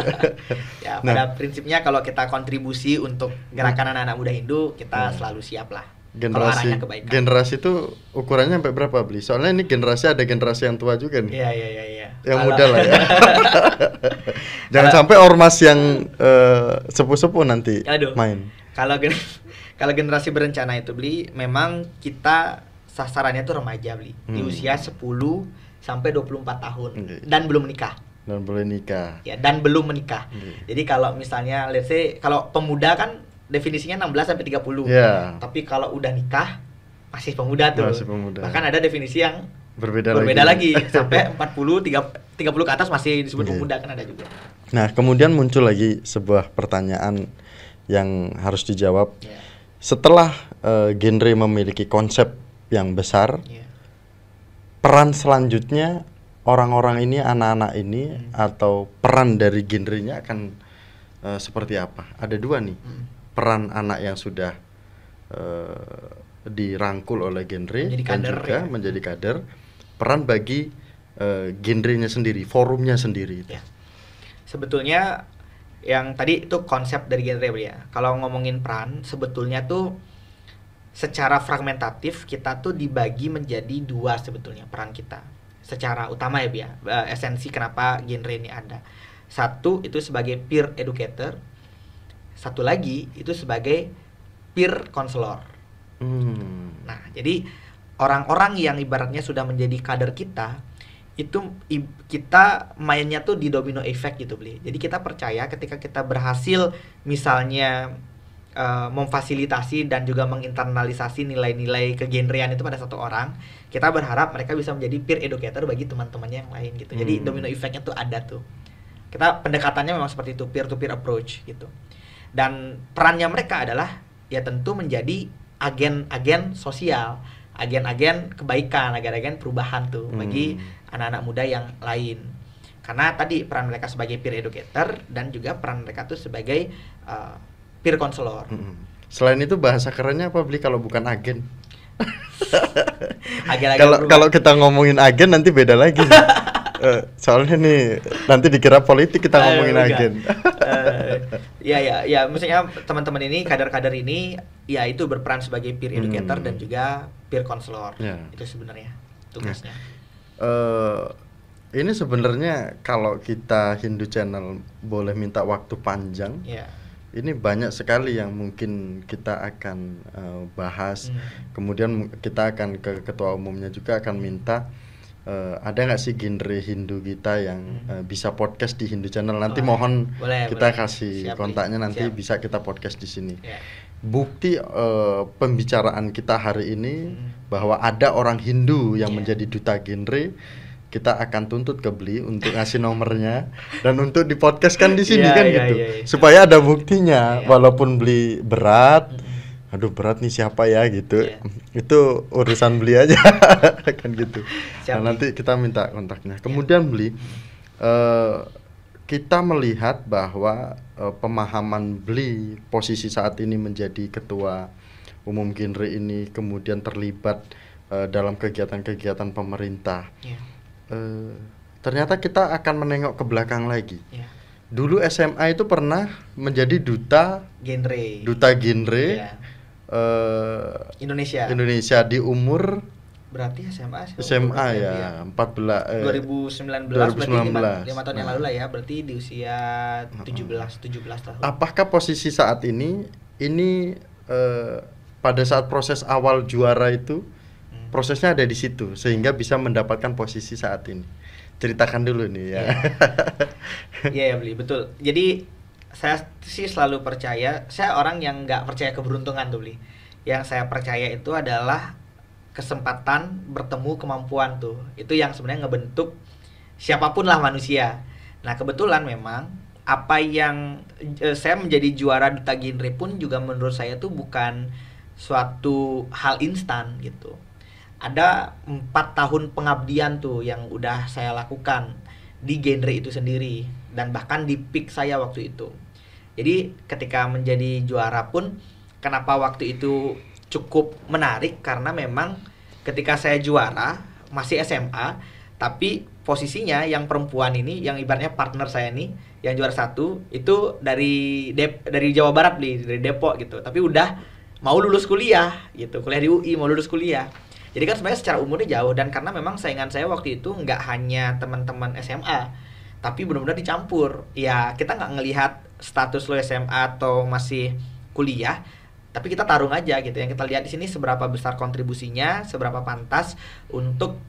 Speaker 1: Ya, pada prinsipnya kalau kita kontribusi untuk gerakan anak-anak muda Hindu, kita selalu siap lah.
Speaker 2: Generasi itu ukurannya sampai berapa Bli? Soalnya ini generasi, ada generasi yang tua juga nih.
Speaker 1: Iya.
Speaker 2: Yang muda lah ya. Jangan sampai ormas yang sepuh-sepuh nanti main.
Speaker 1: Kalau generasi berencana itu Bli, memang kita sasarannya tuh remaja Bli, di usia 10 sampai 24 tahun dan belum menikah. Ya, dan belum menikah. Jadi kalau misalnya let's say kalau pemuda kan definisinya 16 sampai 30. Tapi kalau udah nikah masih pemuda tuh. Bahkan ada definisi yang berbeda lagi sampai 30 ke atas masih disebut pemuda, kan ada juga.
Speaker 2: Nah, kemudian muncul lagi sebuah pertanyaan yang harus dijawab. Setelah genre memiliki konsep yang besar, peran selanjutnya orang-orang ini, anak-anak ini, atau peran dari genrenya akan seperti apa? Ada 2 nih. Peran anak yang sudah dirangkul oleh genre dan juga menjadi kader. Peran bagi genrenya sendiri, forumnya sendiri.
Speaker 1: Sebetulnya yang tadi itu konsep dari genre ya. Kalau ngomongin peran, sebetulnya tuh secara fragmentatif kita tuh dibagi menjadi 2 sebetulnya peran kita. Secara utama ya esensi kenapa genre ini ada. Satu itu sebagai peer educator, satu lagi itu sebagai peer counselor. Nah, jadi orang-orang yang ibaratnya sudah menjadi kader kita, itu kita mainnya tuh di domino effect gitu Bli. Jadi kita percaya ketika kita berhasil misalnya memfasilitasi dan juga menginternalisasi nilai-nilai kegenrean itu pada satu orang, kita berharap mereka bisa menjadi peer educator bagi teman-temannya yang lain gitu. Jadi domino effect-nya tuh ada tuh. Kita pendekatannya memang seperti itu, peer to peer approach gitu. Dan perannya mereka adalah ya tentu menjadi agen-agen sosial, agen-agen kebaikan, agen-agen perubahan tuh bagi anak-anak muda yang lain. Karena tadi peran mereka sebagai peer educator dan juga peran mereka tuh sebagai peer counselor.
Speaker 2: Selain itu bahasa kerennya apa Bli kalau bukan agen?
Speaker 1: Kalau
Speaker 2: kita ngomongin agen nanti beda lagi. Soalnya nih nanti dikira politik kita ngomongin agen.
Speaker 1: Ya, maksudnya teman-teman ini, kader-kader ini, ya itu berperan sebagai peer educator dan juga peer counselor. Itu sebenarnya tugasnya.
Speaker 2: Ini sebenarnya kalau kita Hindu Channel boleh minta waktu panjang, ini banyak sekali yang mungkin kita akan bahas. Kemudian kita akan ke ketua umumnya juga akan minta. Ada nggak sih genre Hindu kita yang bisa podcast di Hindu Channel? Nanti mohon kita kasih kontaknya, nanti bisa kita podcast di sini. bukti pembicaraan kita hari ini bahwa ada orang Hindu yang menjadi duta genre, kita akan tuntut ke Bli untuk ngasih nomornya dan untuk di podcast kan di sini kan gitu. Supaya ada buktinya walaupun Bli berat. Aduh berat nih siapa ya gitu. Itu urusan Bli aja kan gitu. Nah, nanti kita minta kontaknya. Kemudian Bli kita melihat bahwa pemahaman Bli posisi saat ini menjadi ketua umum genre ini, kemudian terlibat dalam kegiatan-kegiatan pemerintah. Ternyata kita akan menengok ke belakang lagi. Dulu SMA itu pernah menjadi duta genre Indonesia di umur
Speaker 1: berarti
Speaker 2: SMA ya
Speaker 1: 2019 berarti 5 tahun yang lalu lah ya, berarti di usia 17 tahun.
Speaker 2: Apakah posisi saat ini pada saat proses awal juara itu prosesnya ada di situ sehingga bisa mendapatkan posisi saat ini? Ceritakan dulu nih ya.
Speaker 1: Iya Bli, betul. Jadi saya sih selalu percaya, saya orang yang nggak percaya keberuntungan tuh Bli. Yang saya percaya itu adalah kesempatan bertemu kemampuan tuh. Itu yang sebenarnya ngebentuk siapapun lah manusia. Nah kebetulan memang apa yang saya menjadi juara duta genre pun juga menurut saya tuh bukan suatu hal instan gitu. Ada 4 tahun pengabdian tuh yang udah saya lakukan di genre itu sendiri dan bahkan di peak saya waktu itu. Jadi ketika menjadi juara pun kenapa waktu itu cukup menarik karena memang ketika saya juara masih SMA, tapi posisinya yang perempuan ini yang ibaratnya partner saya nih yang juara 1 itu dari Jawa Barat dari Depok gitu, tapi udah mau lulus kuliah gitu, kuliah di UI, mau lulus kuliah. Jadi kan sebenarnya secara umurnya jauh, dan karena memang saingan saya waktu itu nggak hanya teman-teman SMA, tapi benar-benar dicampur. Ya kita nggak ngelihat status lo SMA atau masih kuliah, tapi kita tarung aja gitu. Yang kita lihat di sini seberapa besar kontribusinya, seberapa pantas untuk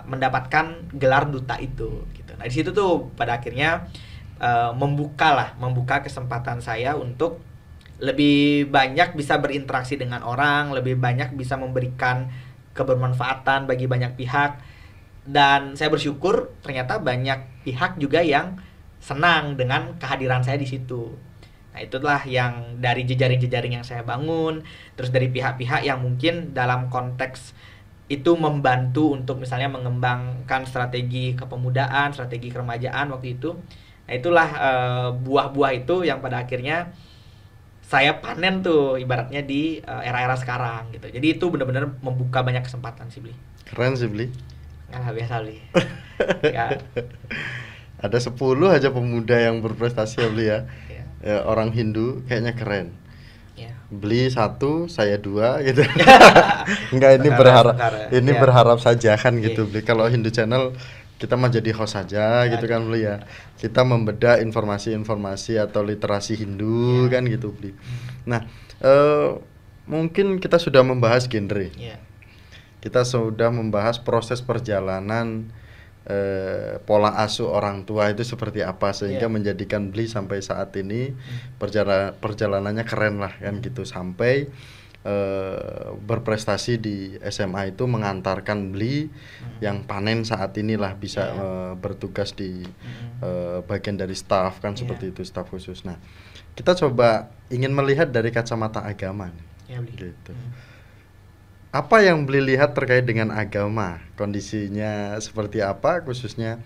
Speaker 1: mendapatkan gelar duta itu gitu. Nah di situ tuh pada akhirnya membuka kesempatan saya untuk lebih banyak bisa berinteraksi dengan orang, lebih banyak bisa memberikan kebermanfaatan bagi banyak pihak. Dan saya bersyukur ternyata banyak pihak juga yang senang dengan kehadiran saya di situ. Nah itulah yang dari jejaring-jejaring yang saya bangun, terus dari pihak-pihak yang mungkin dalam konteks itu membantu untuk misalnya mengembangkan strategi kepemudaan, strategi keremajaan waktu itu. Nah itulah buah-buah itu yang pada akhirnya saya panen tuh ibaratnya di era-era sekarang gitu. Jadi itu benar-benar membuka banyak kesempatan sih Bli.
Speaker 2: Keren sih Bli.
Speaker 1: Nah biasa Bli. Ya.
Speaker 2: Ada 10 aja pemuda yang berprestasi ya Bli ya. Ya, orang Hindu kayaknya keren. Beli 1, saya 2 gitu. Enggak, ini berharap saja kan gitu Bli. Kalau Hindu Channel kita mah jadi host saja gitu kan Bli ya. Kita membedah informasi-informasi atau literasi Hindu kan gitu Bli. Nah, mungkin kita sudah membahas genre. Kita sudah membahas proses perjalanan pola asuh orang tua itu seperti apa sehingga menjadikan Bli sampai saat ini perjalanannya keren lah kan gitu, sampai berprestasi di SMA itu mengantarkan Bli yang panen saat inilah bisa bertugas di bagian dari staff kan seperti itu, staff khusus. Nah kita coba ingin melihat dari kacamata agama gitu. Apa yang Bli lihat terkait dengan agama, kondisinya seperti apa khususnya,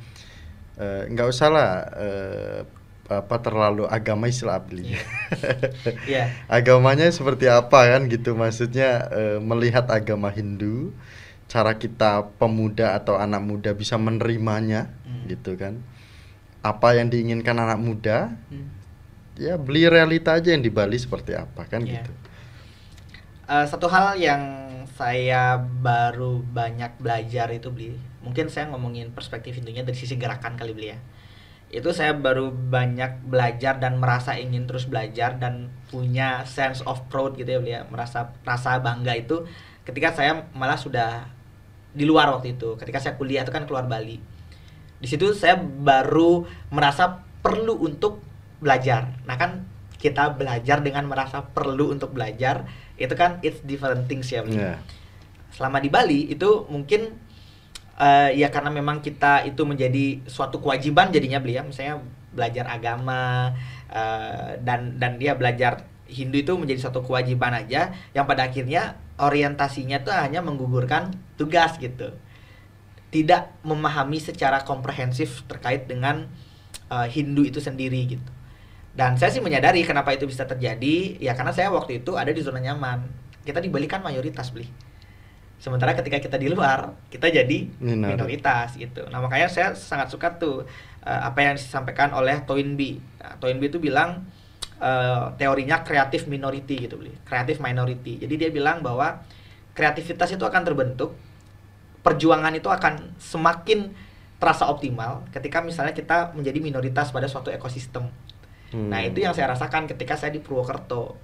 Speaker 2: nggak usah lah terlalu agama Islam Bli. Agamanya seperti apa kan gitu, maksudnya melihat agama Hindu, cara kita pemuda atau anak muda bisa menerimanya gitu kan, apa yang diinginkan anak muda, ya Bli realita aja yang di Bali seperti apa kan gitu.
Speaker 1: Satu hal yang saya baru banyak belajar itu Bli, mungkin saya ngomongin perspektif Hindunya dari sisi gerakan kali Bli ya. Itu saya baru banyak belajar dan merasa ingin terus belajar dan punya sense of proud gitu ya Bli ya, rasa bangga itu ketika saya malah sudah di luar waktu itu. Ketika saya kuliah itu kan keluar Bali. Di situ saya baru merasa perlu untuk belajar. Nah kan kita belajar dengan merasa perlu untuk belajar, itu kan it's different things ya.
Speaker 2: Yeah.
Speaker 1: Selama di Bali itu mungkin ya karena memang kita itu menjadi suatu kewajiban jadinya beli ya, misalnya belajar agama dan dia belajar Hindu itu menjadi suatu kewajiban aja yang pada akhirnya orientasinya tuh hanya menggugurkan tugas gitu. Tidak memahami secara komprehensif terkait dengan Hindu itu sendiri gitu. Dan saya sih menyadari kenapa itu bisa terjadi, ya karena saya waktu itu ada di zona nyaman. Kita di Bali kan mayoritas beli. Sementara ketika kita di luar, kita jadi minoritas gitu. Nah makanya saya sangat suka tuh apa yang disampaikan oleh Toynbee. Nah, Toynbee itu bilang teorinya creative minority gitu beli. Creative minority. Jadi dia bilang bahwa kreativitas itu akan terbentuk, perjuangan itu akan semakin terasa optimal ketika misalnya kita menjadi minoritas pada suatu ekosistem. Nah itu yang saya rasakan ketika saya di Purwokerto.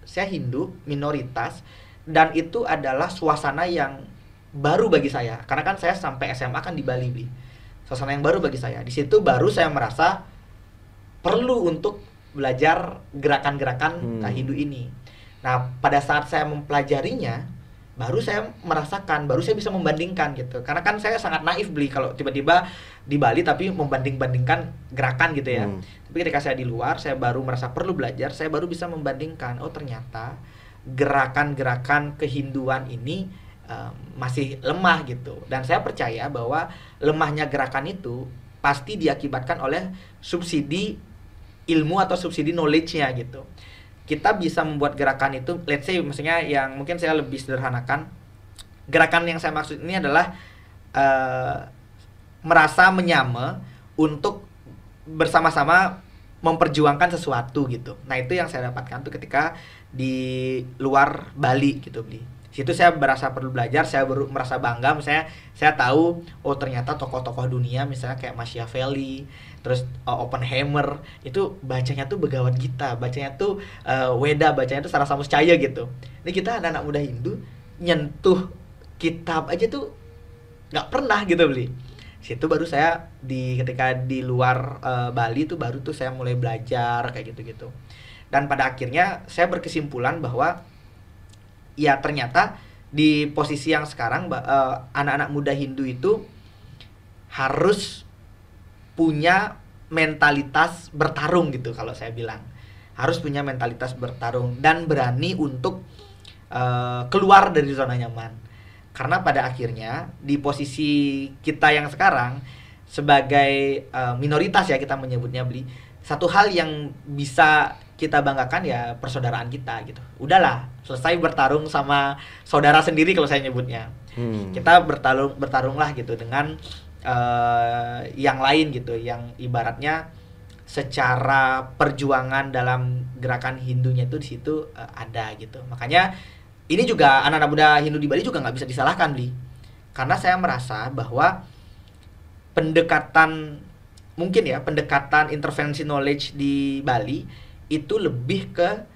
Speaker 1: Saya Hindu, minoritas, dan itu adalah suasana yang baru bagi saya. Karena kan saya sampai SMA kan di Bali, Bi. Suasana yang baru bagi saya. Di situ baru saya merasa perlu untuk belajar gerakan-gerakan Hindu ini. Nah pada saat saya mempelajarinya, baru saya merasakan, baru saya bisa membandingkan gitu. Karena kan saya sangat naif beli kalau tiba-tiba di Bali tapi membanding-bandingkan gerakan gitu ya. Tapi ketika saya di luar, saya baru merasa perlu belajar, saya baru bisa membandingkan. Oh ternyata gerakan-gerakan kehinduan ini masih lemah gitu. Dan saya percaya bahwa lemahnya gerakan itu pasti diakibatkan oleh subsidi ilmu atau subsidi knowledge-nya gitu. Kita bisa membuat gerakan itu, let's say maksudnya yang mungkin saya lebih sederhanakan, gerakan yang saya maksud ini adalah merasa menyama untuk bersama-sama memperjuangkan sesuatu gitu. Nah itu yang saya dapatkan tuh ketika di luar Bali gitu beli. Situ saya merasa perlu belajar, saya baru merasa bangga, misalnya saya tahu oh ternyata tokoh-tokoh dunia misalnya kayak Machiavelli, terus Oppenheimer itu bacanya tuh Bhagavad Gita, bacanya tuh Weda, bacanya tuh Sarasa Muscaya gitu. Ini kita anak-anak muda Hindu nyentuh kitab aja tuh nggak pernah gitu beli. Situ baru saya ketika di luar Bali tuh baru tuh saya mulai belajar kayak gitu-gitu. Dan pada akhirnya saya berkesimpulan bahwa ya ternyata di posisi yang sekarang anak-anak muda Hindu itu harus punya mentalitas bertarung gitu kalau saya bilang. Harus punya mentalitas bertarung dan berani untuk keluar dari zona nyaman. Karena pada akhirnya di posisi kita yang sekarang sebagai minoritas ya kita menyebutnya beli, satu hal yang bisa kita banggakan ya persaudaraan kita gitu. Udahlah, selesai bertarung sama saudara sendiri kalau saya nyebutnya. Kita bertarunglah gitu dengan yang lain gitu, yang ibaratnya secara perjuangan dalam gerakan Hindunya itu di situ ada gitu. Makanya ini juga anak-anak muda Hindu di Bali juga nggak bisa disalahkan Bli. Karena saya merasa bahwa pendekatan intervensi knowledge di Bali itu lebih ke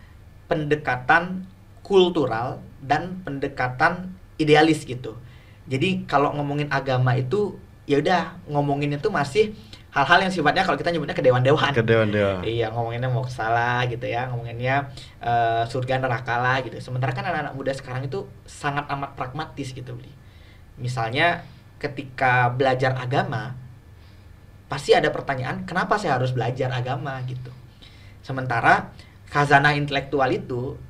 Speaker 1: pendekatan kultural dan pendekatan idealis gitu. Jadi kalau ngomongin agama itu ya udah ngomongin itu masih hal-hal yang sifatnya kalau kita nyebutnya kedewan-dewan. Iya, ngomonginnya moksha lah gitu ya, ngomonginnya surga neraka lah gitu. Sementara kan anak-anak muda sekarang itu sangat amat pragmatis gitu, Bli. Misalnya ketika belajar agama pasti ada pertanyaan, kenapa saya harus belajar agama gitu. Sementara khazanah intelektual itu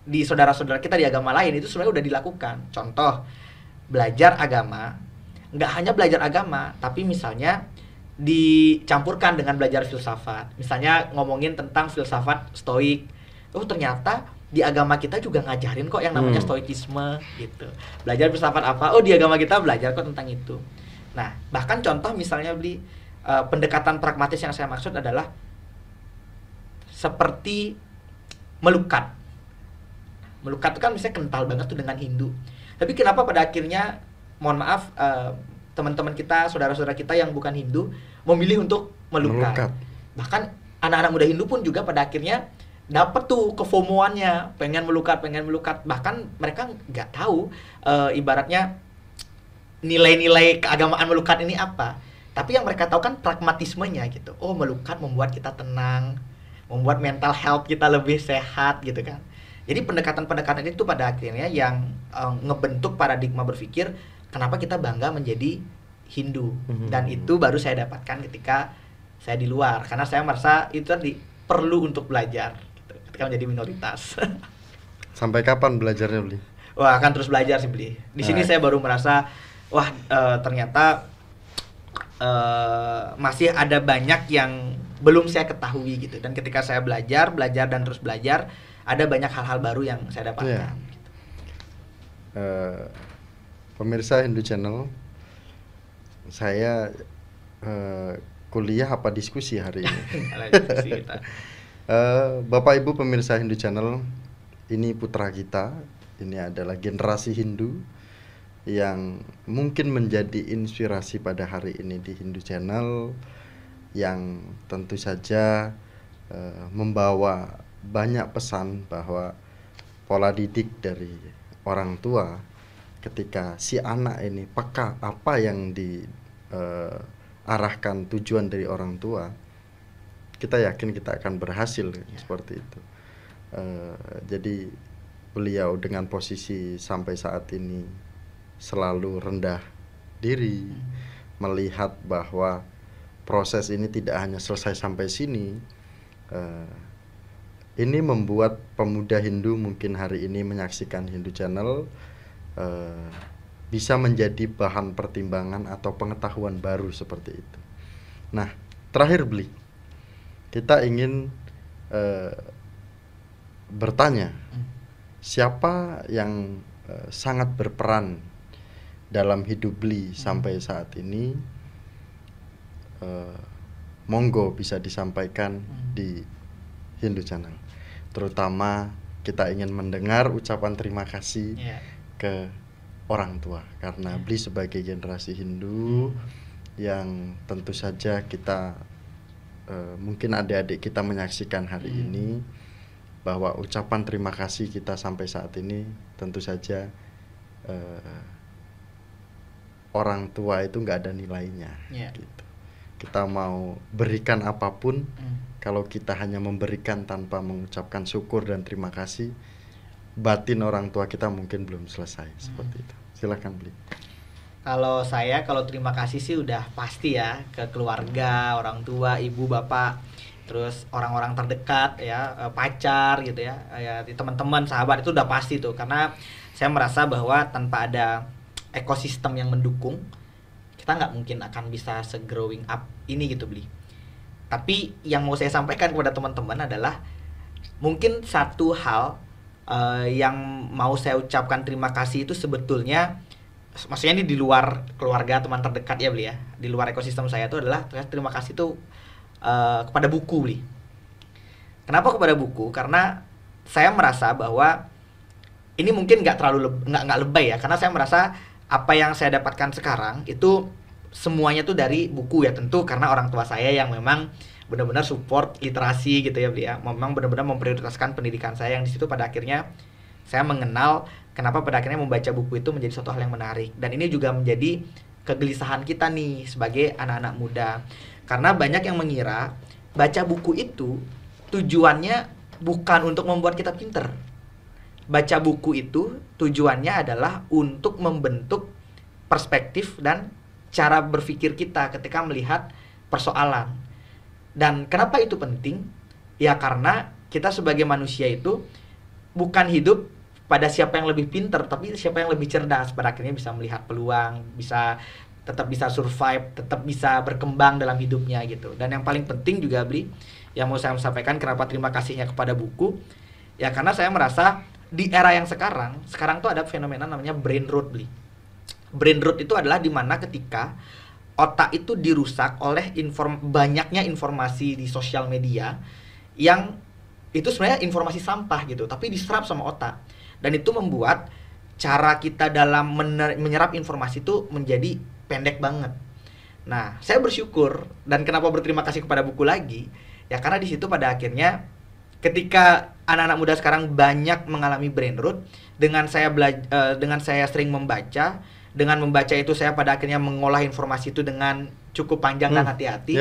Speaker 1: di saudara-saudara kita di agama lain itu sebenarnya udah dilakukan. Contoh, belajar agama, nggak hanya belajar agama, tapi misalnya dicampurkan dengan belajar filsafat. Misalnya ngomongin tentang filsafat stoik. Oh ternyata di agama kita juga ngajarin kok yang namanya stoikisme gitu. Belajar filsafat apa? Oh di agama kita belajar kok tentang itu. Nah bahkan contoh misalnya beli pendekatan pragmatis yang saya maksud adalah seperti melukat. Melukat itu kan misalnya kental banget tuh dengan Hindu. Tapi kenapa pada akhirnya, mohon maaf, teman-teman kita, saudara-saudara kita yang bukan Hindu memilih untuk melukat. Bahkan anak-anak muda Hindu pun juga pada akhirnya dapat tuh kefomoannya, pengen melukat. Bahkan mereka nggak tahu ibaratnya nilai-nilai keagamaan melukat ini apa. Tapi yang mereka tahu kan pragmatismenya gitu. Oh melukat membuat kita tenang, membuat mental health kita lebih sehat gitu kan. Jadi pendekatan-pendekatan itu pada akhirnya yang ngebentuk paradigma berpikir kenapa kita bangga menjadi Hindu. Dan itu baru saya dapatkan ketika saya di luar, karena saya merasa itu tadi perlu untuk belajar gitu, ketika menjadi minoritas.
Speaker 2: Sampai kapan belajarnya, Bli?
Speaker 1: Wah, akan terus belajar sih, Bli. Di sini saya baru merasa wah, ternyata masih ada banyak yang belum saya ketahui gitu. Dan ketika saya belajar dan terus belajar, ada banyak hal-hal baru yang saya dapatkan. Gitu.
Speaker 2: Pemirsa Hindu Channel, saya kuliah apa diskusi hari ini?
Speaker 1: Diskusi kita.
Speaker 2: Bapak Ibu pemirsa Hindu Channel, ini putra kita, ini adalah generasi Hindu yang mungkin menjadi inspirasi pada hari ini di Hindu Channel, yang tentu saja membawa banyak pesan bahwa pola didik dari orang tua ketika si anak ini peka apa yang diarahkan tujuan dari orang tua, kita yakin kita akan berhasil seperti itu. Jadi beliau dengan posisi sampai saat ini selalu rendah diri, melihat bahwa proses ini tidak hanya selesai sampai sini. Ini membuat pemuda Hindu mungkin hari ini menyaksikan Hindu Channel bisa menjadi bahan pertimbangan atau pengetahuan baru seperti itu. Nah, terakhir Bli, kita ingin bertanya, siapa yang sangat berperan dalam hidup Bli sampai saat ini? Monggo bisa disampaikan di Hindu Channel. Terutama kita ingin mendengar ucapan terima kasih ke orang tua, karena Bli sebagai generasi Hindu yang tentu saja kita mungkin adik-adik kita menyaksikan hari ini, bahwa ucapan terima kasih kita sampai saat ini tentu saja orang tua itu nggak ada nilainya gitu. Kita mau berikan apapun, kalau kita hanya memberikan tanpa mengucapkan syukur dan terima kasih, batin orang tua kita mungkin belum selesai. Seperti itu. Silakan Bli.
Speaker 1: Kalau saya, kalau terima kasih sih udah pasti ya, ke keluarga, orang tua, ibu, bapak, terus orang-orang terdekat ya, pacar gitu ya, teman-teman, sahabat, itu udah pasti tuh. Karena saya merasa bahwa tanpa ada ekosistem yang mendukung, kita nggak mungkin akan bisa se-growing up ini gitu Bli. Tapi yang mau saya sampaikan kepada teman-teman adalah mungkin satu hal yang mau saya ucapkan terima kasih itu sebetulnya, maksudnya ini di luar keluarga, teman terdekat ya Bli ya, di luar ekosistem saya itu adalah terima kasih itu kepada buku Bli. Kenapa kepada buku? Karena saya merasa bahwa ini mungkin nggak terlalu nggak lebay ya, karena saya merasa apa yang saya dapatkan sekarang itu semuanya tuh dari buku ya, tentu karena orang tua saya yang memang benar-benar support literasi gitu ya Bli ya, memang benar-benar memprioritaskan pendidikan saya, yang di situ pada akhirnya saya mengenal kenapa pada akhirnya membaca buku itu menjadi suatu hal yang menarik. Dan ini juga menjadi kegelisahan kita nih sebagai anak-anak muda, karena banyak yang mengira baca buku itu tujuannya bukan untuk membuat kita pinter. Baca buku itu tujuannya adalah untuk membentuk perspektif dan cara berpikir kita ketika melihat persoalan. Dan kenapa itu penting? Ya karena kita sebagai manusia itu bukan hidup pada siapa yang lebih pinter, tapi siapa yang lebih cerdas. Pada akhirnya bisa melihat peluang, tetap bisa survive, tetap bisa berkembang dalam hidupnya gitu. Dan yang paling penting juga Bli, yang mau saya sampaikan kenapa terima kasihnya kepada buku, ya karena saya merasa di era yang sekarang tuh ada fenomena namanya brain rot Bli. Brain rot itu adalah dimana ketika otak itu dirusak oleh banyaknya informasi di sosial media yang itu sebenarnya informasi sampah gitu, tapi diserap sama otak. Dan itu membuat cara kita dalam menyerap informasi itu menjadi pendek banget. Nah, saya bersyukur dan kenapa berterima kasih kepada buku lagi, ya karena di situ pada akhirnya ketika anak-anak muda sekarang banyak mengalami brain rot, dengan saya sering membaca, dengan membaca itu saya pada akhirnya mengolah informasi itu dengan cukup panjang dan hati-hati,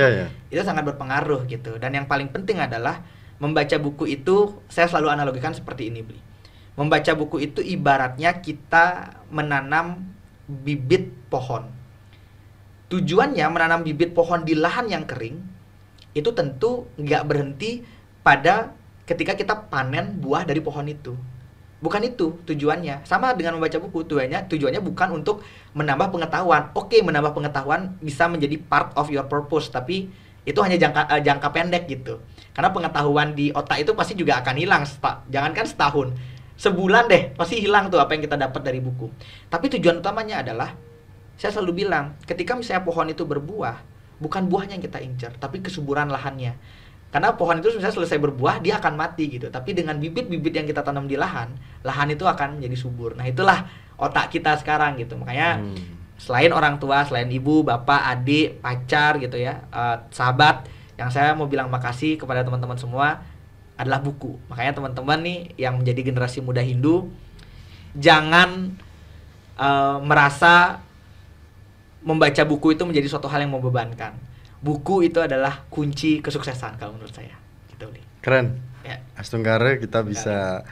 Speaker 1: itu sangat berpengaruh gitu. Dan yang paling penting adalah Membaca buku itu saya selalu analogikan seperti ini, Bli. Membaca buku itu ibaratnya kita menanam bibit pohon. Tujuannya menanam bibit pohon di lahan yang kering itu tentu nggak berhenti pada ketika kita panen buah dari pohon itu. Bukan itu tujuannya. Sama dengan membaca buku, tujuannya bukan untuk menambah pengetahuan. Oke, menambah pengetahuan bisa menjadi part of your purpose, tapi itu hanya jangka pendek gitu. Karena pengetahuan di otak itu pasti juga akan hilang. Jangankan setahun, sebulan deh pasti hilang tuh apa yang kita dapat dari buku. Tapi tujuan utamanya adalah, saya selalu bilang, ketika misalnya pohon itu berbuah, bukan buahnya yang kita incar, tapi kesuburan lahannya. Karena pohon itu misalnya selesai berbuah, dia akan mati gitu. Tapi dengan bibit-bibit yang kita tanam di lahan itu akan menjadi subur. Nah, itulah otak kita sekarang gitu. Makanya selain orang tua, selain ibu, bapak, adik, pacar gitu ya, sahabat, yang saya mau bilang makasih kepada teman-teman semua adalah buku. Makanya teman-teman nih yang menjadi generasi muda Hindu, jangan merasa membaca buku itu menjadi suatu hal yang membebankan. Buku itu adalah kunci kesuksesan kalau menurut saya. Gitu, Bli.
Speaker 2: Keren.
Speaker 1: Ya.
Speaker 2: Astunggara kita bisa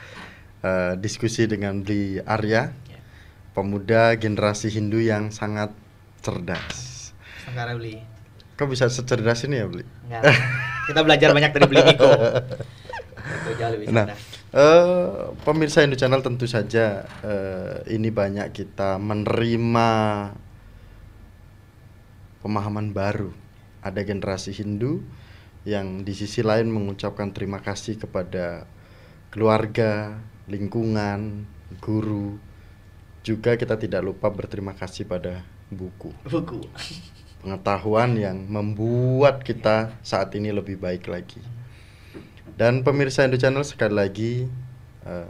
Speaker 2: diskusi dengan Bli Arya,
Speaker 1: Ya.
Speaker 2: pemuda generasi Hindu yang sangat cerdas.
Speaker 1: Astunggara, Bli.
Speaker 2: Kok bisa secerdas ini ya, Bli?
Speaker 1: Enggak. Kita belajar banyak dari Bli Miko. Itu jauh lebih
Speaker 2: Nah,
Speaker 1: cerdas.
Speaker 2: pemirsa Hindu Channel tentu saja ini banyak kita menerima pemahaman baru. Ada generasi Hindu yang di sisi lain mengucapkan terima kasih kepada keluarga, lingkungan, guru. Juga kita tidak lupa berterima kasih pada buku.
Speaker 1: Buku.
Speaker 2: Pengetahuan yang membuat kita saat ini lebih baik lagi. Dan pemirsa Hindu Channel sekali lagi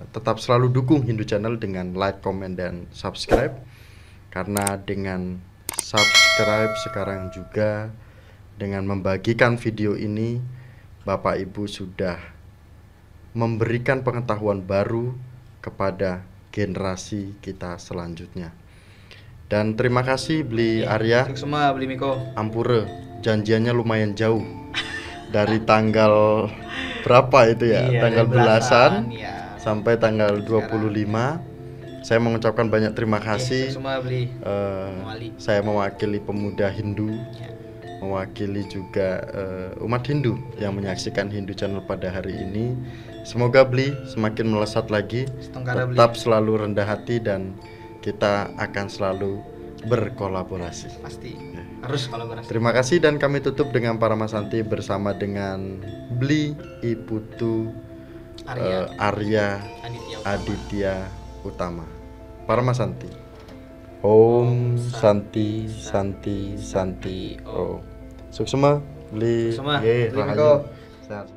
Speaker 2: tetap selalu dukung Hindu Channel dengan like, comment, dan subscribe. Karena dengan subscribe sekarang juga dengan membagikan video ini, Bapak Ibu sudah memberikan pengetahuan baru kepada generasi kita selanjutnya. Dan terima kasih Bli Arya.
Speaker 1: Semua Bli Miko.
Speaker 2: Ampura, janjiannya lumayan jauh. Dari tanggal berapa itu ya?
Speaker 1: Iya,
Speaker 2: tanggal belasan
Speaker 1: ya.
Speaker 2: sampai tanggal 25. Saya mengucapkan banyak terima kasih.
Speaker 1: Semua Bli.
Speaker 2: Saya mewakili pemuda Hindu,
Speaker 1: Ya.
Speaker 2: mewakili juga umat Hindu yang menyaksikan Hindu Channel pada hari ini. Semoga Bli semakin melesat lagi, tetap selalu rendah hati, dan kita akan selalu berkolaborasi.
Speaker 1: Pasti harus kolaborasi.
Speaker 2: Terima kasih, dan kami tutup dengan Paramasanti bersama dengan Bli Iputu Arya Aditya Utama. Paramasanti. Om Santi Santi Santi Om. Suksema Bli
Speaker 1: Suksema,
Speaker 2: Ye
Speaker 1: Bli
Speaker 2: Rahayu.
Speaker 1: Miko.
Speaker 2: Sehat.